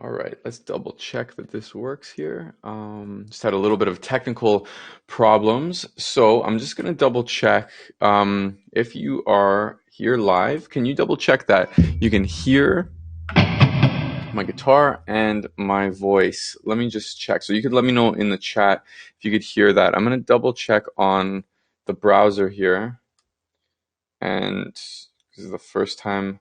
All right, let's double check that this works here. Just had a little bit of technical problems, so I'm just gonna double check if you are here live. Can you double check that you can hear my guitar and my voice? Let me just check. So you could let me know in the chat if you could hear that. I'm gonna double check on the browser here, and this is the first time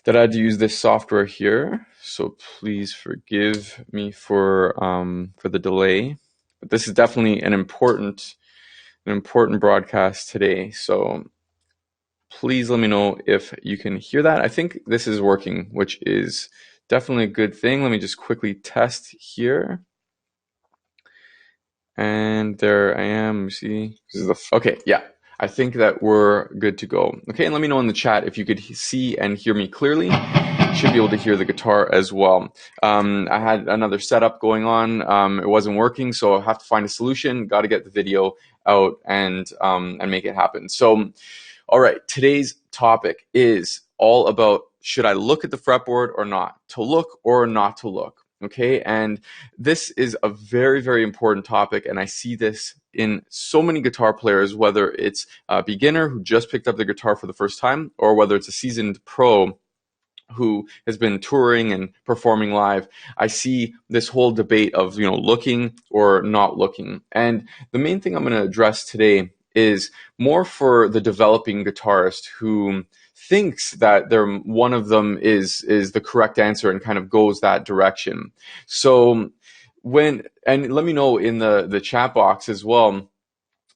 that I had to use this software here, so please forgive me for the delay. But this is definitely an important broadcast today. So please let me know if you can hear that. I think this is working, which is definitely a good thing. Let me just quickly test here. And there I am. See, this is okay. Yeah, I think that we're good to go. Okay, and let me know in the chat if you could see and hear me clearly. Should be able to hear the guitar as well. I had another setup going on. It wasn't working, so I have to find a solution. Got to get the video out and make it happen. So, all right, today's topic is all about, should I look at the fretboard or not? To look or not to look? Okay, and this is a very, very important topic, and I see this in so many guitar players, whether it's a beginner who just picked up the guitar for the first time, or whether it's a seasoned pro who has been touring and performing live. I see this whole debate of, looking or not looking. And the main thing I'm going to address today is more for the developing guitarist who thinks that one of them is the correct answer and kind of goes that direction. So and let me know in the chat box as well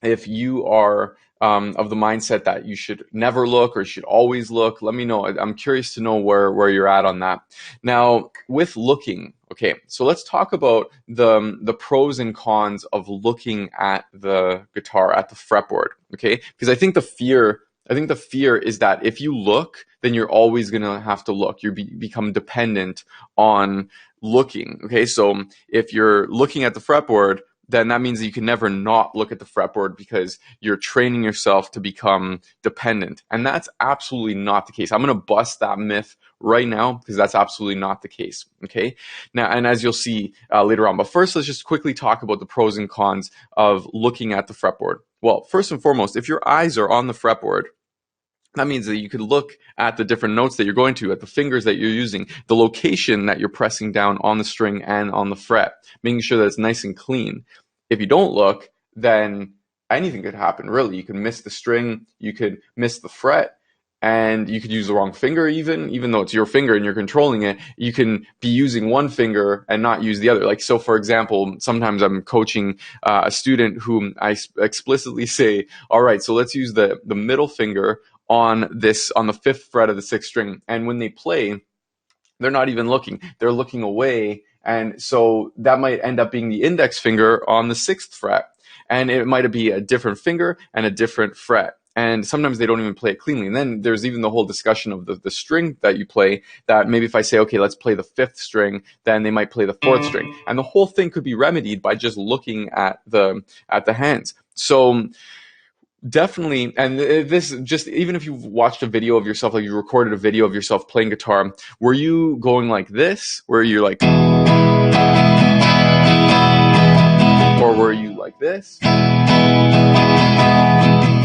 if you are of the mindset that you should never look or should always look. Let me know. I'm curious to know where you're at on that. Now, with looking, okay, so let's talk about the pros and cons of looking at the guitar, at the fretboard, okay? Because I think the fear is that if you look, then you're always going to have to look. You become dependent on looking, okay? So if you're looking at the fretboard, then that means that you can never not look at the fretboard because you're training yourself to become dependent. And that's absolutely not the case. I'm going to bust that myth right now because that's absolutely not the case. Okay. Now, and as you'll see later on, but first, let's just quickly talk about the pros and cons of looking at the fretboard. Well, first and foremost, if your eyes are on the fretboard, that means that you could look at the different notes that you're going to, at the fingers that you're using, the location that you're pressing down on the string and on the fret, making sure that it's nice and clean. If you don't look, then anything could happen, really. You could miss the string, you could miss the fret, and you could use the wrong finger even though it's your finger and you're controlling it. You can be using one finger and not use the other. Like, so for example, sometimes I'm coaching a student whom I explicitly say, all right, so let's use the middle finger on the fifth fret of the sixth string. And when they play, they're not even looking. They're looking away. And so that might end up being the index finger on the sixth fret. And it might be a different finger and a different fret. And sometimes they don't even play it cleanly. And then there's even the whole discussion of the string that you play, that maybe if I say, okay, let's play the fifth string, then they might play the fourth string. And the whole thing could be remedied by just looking at the hands. So definitely, and this, just even if you've watched a video of yourself, like you recorded a video of yourself playing guitar, were you going like this, where you're like, or were you like this,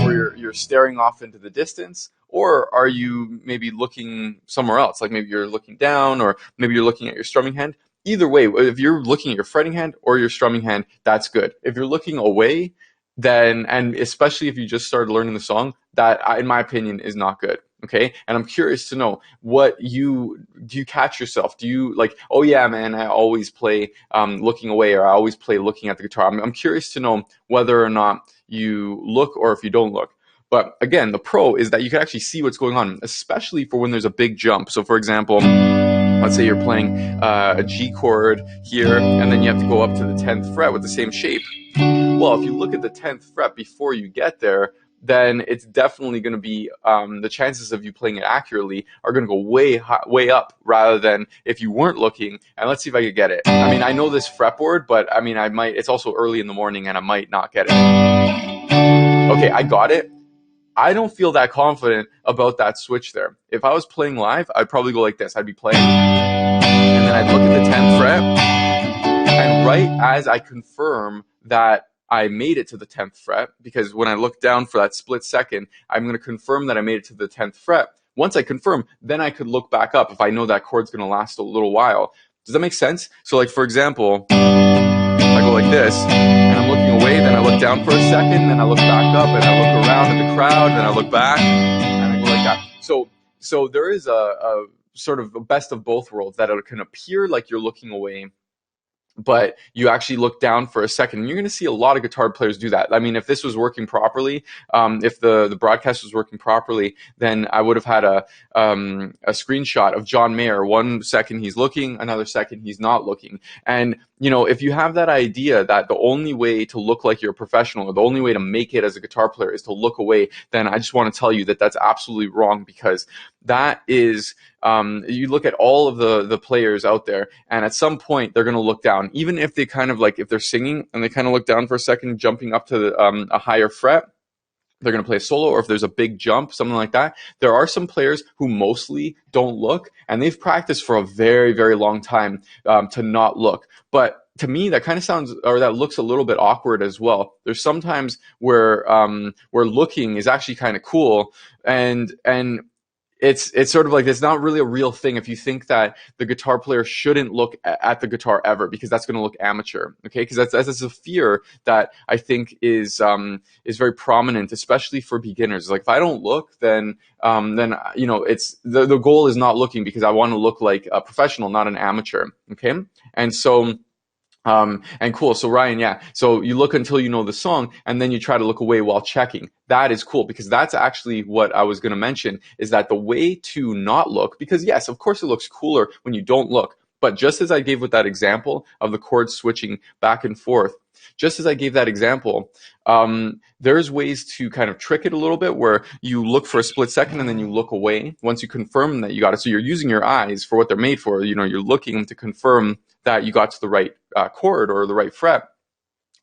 where you're staring off into the distance, or are you maybe looking somewhere else, like maybe you're looking down, or maybe you're looking at your strumming hand? Either way, if you're looking at your fretting hand or your strumming hand, that's good. If you're looking away, then, and especially if you just started learning the song, that, in my opinion, is not good. Okay. And I'm curious to know do you catch yourself? Do you like, oh yeah, man, I always play looking away, or I always play looking at the guitar? I'm curious to know whether or not you look or if you don't look. But again, the pro is that you can actually see what's going on, especially for when there's a big jump. So for example, let's say you're playing a G chord here, and then you have to go up to the 10th fret with the same shape. Well, if you look at the 10th fret before you get there, then it's definitely going to be, the chances of you playing it accurately are going to go way up, rather than if you weren't looking. And let's see if I could get it. I mean, I know this fretboard, but I mean, it's also early in the morning and I might not get it. Okay, I got it. I don't feel that confident about that switch there. If I was playing live, I'd probably go like this. I'd be playing, and then I'd look at the 10th fret, and right as I confirm that I made it to the 10th fret, because when I look down for that split second, I'm going to confirm that I made it to the 10th fret. Once I confirm, then I could look back up if I know that chord's going to last a little while. Does that make sense? So like, for example, I go like this, and I'm looking away, then I look down for a second, then I look back up, and I look around at the crowd, then I look back, and I go like that. So there is a sort of a best of both worlds, that it can appear like you're looking away, but you actually look down for a second. And you're going to see a lot of guitar players do that. I mean, if this was working properly, if the broadcast was working properly, then I would have had a screenshot of John Mayer. 1 second he's looking, another second he's not looking. And, you know, if you have that idea that the only way to look like you're a professional, or the only way to make it as a guitar player is to look away, then I just want to tell you that that's absolutely wrong, because that is, you look at all of the players out there, and at some point they're going to look down, even if they kind of like, if they're singing and they kind of look down for a second, jumping up to a higher fret, they're going to play a solo, or if there's a big jump, something like that. There are some players who mostly don't look, and they've practiced for a very, very long time to not look. But to me, that kind of sounds, or that looks a little bit awkward as well. There's sometimes where looking is actually kind of cool, and it's sort of like, it's not really a real thing if you think that the guitar player shouldn't look at the guitar ever, because that's going to look amateur. Okay, because that's a fear that I think is very prominent, especially for beginners. Like, if I don't look, then you know, it's the goal is not looking, because I want to look like a professional, not an amateur. Okay, and so. And cool. So Ryan, yeah. So you look until you know the song, and then you try to look away while checking. That is cool, because that's actually what I was going to mention, is that the way to not look, because yes, of course it looks cooler when you don't look. But just as I gave with that example of the chords switching back and forth, just as I gave that example, there's ways to kind of trick it a little bit, where you look for a split second and then you look away once you confirm that you got it. So you're using your eyes for what they're made for. You know, you're looking to confirm that you got to the right chord or the right fret.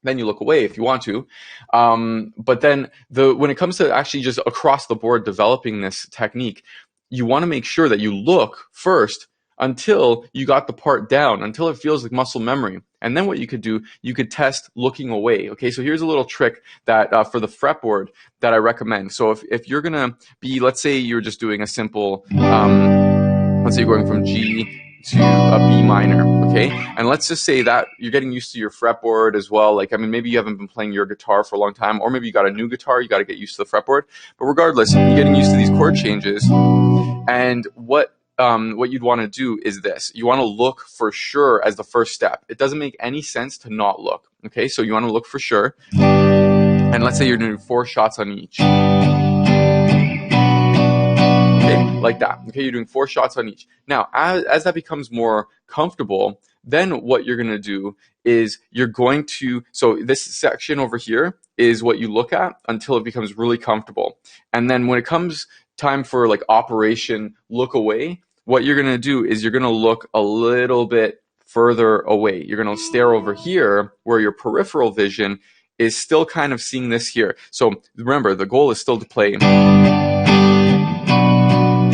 Then you look away if you want to. But then when it comes to actually just across the board developing this technique, you want to make sure that you look first until you got the part down, until it feels like muscle memory. And then what you could do, you could test looking away. Okay, so here's a little trick that for the fretboard that I recommend. So if you're going to be, let's say you're just doing a simple, let's say you're going from G to a B minor, okay? And let's just say that you're getting used to your fretboard as well. Like, I mean, maybe you haven't been playing your guitar for a long time, or maybe you got a new guitar, you got to get used to the fretboard. But regardless, you're getting used to these chord changes. And what you'd want to do is this. You want to look for sure as the first step. It doesn't make any sense to not look, okay? So you want to look for sure. And let's say you're doing 4 shots on each. Like that. Okay, you're doing 4 shots on each. Now, as that becomes more comfortable, then what you're going to do is you're going to, so this section over here is what you look at until it becomes really comfortable. And then when it comes time for like operation look away, what you're going to do is you're going to look a little bit further away. You're going to stare over here where your peripheral vision is still kind of seeing this here. So remember, the goal is still to play.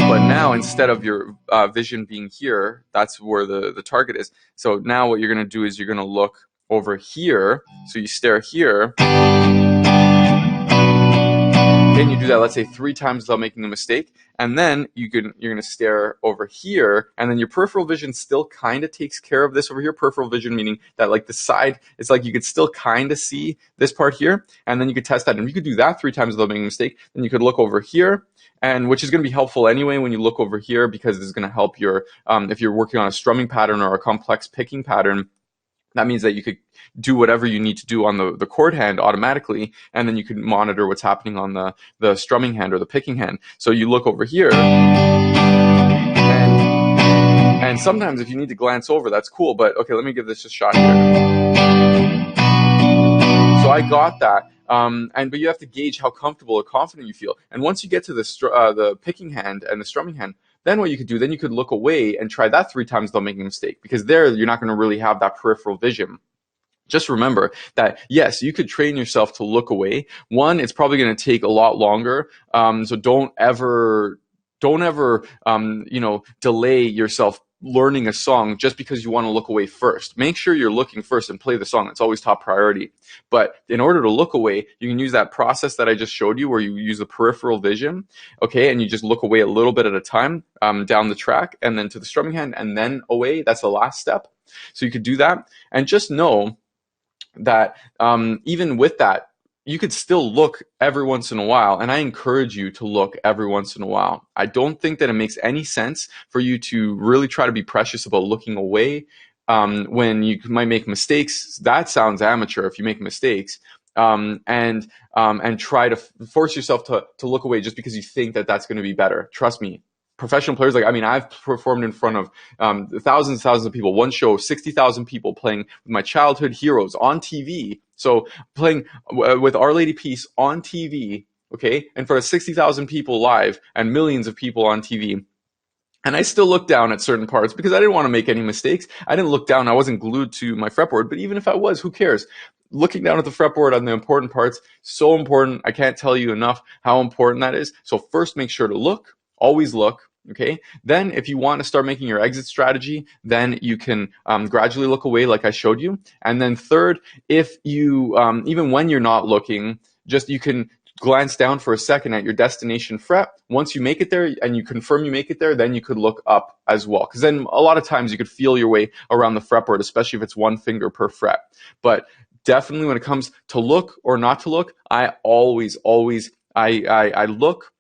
But now, instead of your vision being here, that's where the target is. So now what you're going to do is you're going to look over here. So you stare here. And you do that, let's say 3 times without making a mistake. And then you're going to stare over here. And then your peripheral vision still kind of takes care of this over here. Peripheral vision meaning that like the side, it's like you could still kind of see this part here. And then you could test that. And if you could do that 3 times without making a mistake, then you could look over here. And which is going to be helpful anyway when you look over here, because it's going to help your, if you're working on a strumming pattern or a complex picking pattern, that means that you could do whatever you need to do on the chord hand automatically, and then you can monitor what's happening on the strumming hand or the picking hand. So you look over here, and sometimes if you need to glance over, that's cool, but okay, let me give this a shot here. So I got that. But you have to gauge how comfortable or confident you feel. And once you get to the picking hand and the strumming hand, then what you could do, then you could look away and try that 3 times without making a mistake, because there you're not going to really have that peripheral vision. Just remember that, yes, you could train yourself to look away. One, it's probably going to take a lot longer. So don't ever delay yourself learning a song just because you want to look away first. Make sure you're looking first and play the song. It's always top priority. But in order to look away, you can use that process that I just showed you where you use the peripheral vision, okay, and you just look away a little bit at a time down the track and then to the strumming hand and then away. That's the last step. So you could do that. And just know that even with that, you could still look every once in a while, and I encourage you to look every once in a while. I don't think that it makes any sense for you to really try to be precious about looking away when you might make mistakes. That sounds amateur if you make mistakes, and try to force yourself to look away just because you think that that's going to be better. Trust me. Professional players, like, I mean, I've performed in front of thousands and thousands of people. One show, 60,000 people playing with my childhood heroes on TV. So playing with Our Lady Peace on TV, okay, in front of 60,000 people live and millions of people on TV. And I still looked down at certain parts because I didn't want to make any mistakes. I didn't look down. I wasn't glued to my fretboard. But even if I was, who cares? Looking down at the fretboard on the important parts, so important. I can't tell you enough how important that is. So first, make sure to look. Always look. Okay. Then if you want to start making your exit strategy, then you can gradually look away like I showed you. And then third, if you, even when you're not looking, just you can glance down for a second at your destination fret. Once you make it there and you confirm you make it there, then you could look up as well. Because then a lot of times you could feel your way around the fretboard, especially if it's one finger per fret. But definitely when it comes to look or not to look, I always, I look.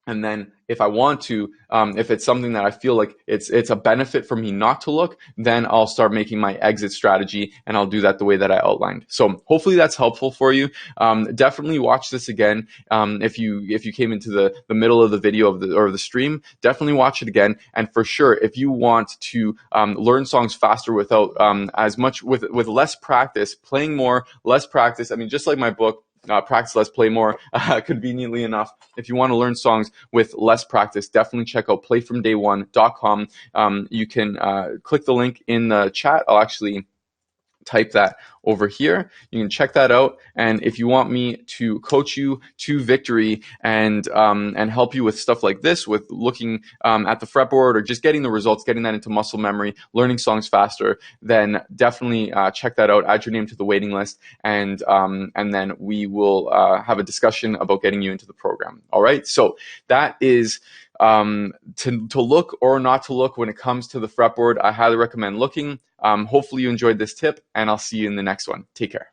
And then if I want to, if it's something that I feel like it's a benefit for me not to look, then I'll start making my exit strategy, and I'll do that the way that I outlined. So hopefully that's helpful for you. Definitely watch this again. If you came into the middle of the video or the stream, definitely watch it again. And for sure, if you want to learn songs faster without as much with less practice, playing more, less practice. I mean, just like my book. Practice less, play more, conveniently enough. If you want to learn songs with less practice, definitely check out playfromday1.com. You can click the link in the chat. I'll actually type that over here. You can check that out. And if you want me to coach you to victory and help you with stuff like this, with looking at the fretboard or just getting the results, getting that into muscle memory, learning songs faster, then definitely check that out. Add your name to the waiting list, and then we will have a discussion about getting you into the program. All right. So that is to look or not to look when it comes to the fretboard. I highly recommend looking. Hopefully you enjoyed this tip, and I'll see you in the next one. Take care.